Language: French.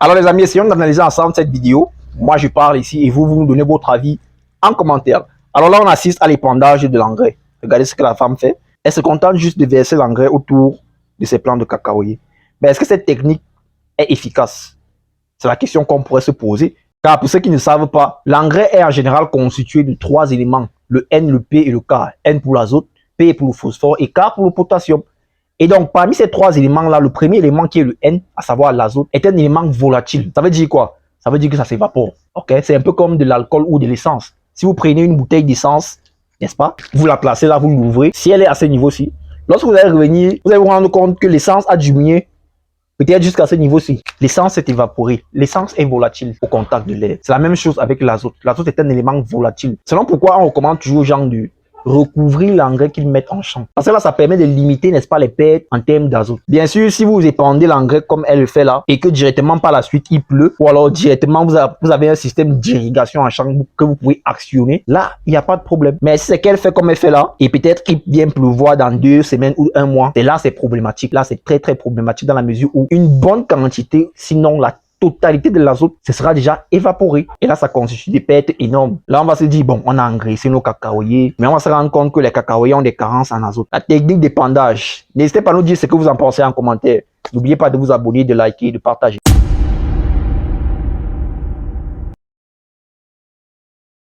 Alors les amis, essayons d'analyser ensemble cette vidéo. Moi je parle ici et vous nous donnez votre avis en commentaire. Alors là on assiste à l'épandage de l'engrais. Regardez ce que la femme fait. Elle se contente juste de verser l'engrais autour de ses plants de cacaoyer. Mais est-ce que cette technique est efficace? C'est la question qu'on pourrait se poser. Car pour ceux qui ne savent pas, l'engrais est en général constitué de 3 éléments. Le N, le P et le K. N pour l'azote, P pour le phosphore et K pour le potassium. Et donc, parmi ces 3 éléments-là, le premier élément qui est le N, à savoir l'azote, est un élément volatile. Ça veut dire quoi? Ça veut dire que ça s'évapore. Okay? C'est un peu comme de l'alcool ou de l'essence. Si vous prenez une bouteille d'essence, n'est-ce pas? Vous la placez là, vous l'ouvrez. Si elle est à ce niveau-ci, lorsque vous allez revenir, vous allez vous rendre compte que l'essence a diminué peut-être jusqu'à ce niveau-ci. L'essence s'est évaporée. L'essence est volatile au contact de l'air. C'est la même chose avec l'azote. L'azote est un élément volatile. C'est donc pourquoi on recommande toujours aux gens de recouvrir l'engrais qu'ils mettent en champ. Parce que là, ça permet de limiter, n'est-ce pas, les pertes en termes d'azote. Bien sûr, si vous épandez l'engrais comme elle le fait là, et que directement par la suite il pleut, ou alors directement vous avez un système d'irrigation en champ que vous pouvez actionner, là, il n'y a pas de problème. Mais si c'est qu'elle fait comme elle fait là, et peut-être qu'il vient pleuvoir dans 2 semaines ou 1 mois, et là, c'est problématique. Là, c'est très, très problématique dans la mesure où une bonne quantité, sinon la totalité de l'azote, ce sera déjà évaporé. Et là, ça constitue des pertes énormes. Là, on va se dire, bon, on a engraissé nos cacaoyers, mais on va se rendre compte que les cacaoyers ont des carences en azote. La technique d'épandage, n'hésitez pas à nous dire ce que vous en pensez en commentaire. N'oubliez pas de vous abonner, de liker, de partager.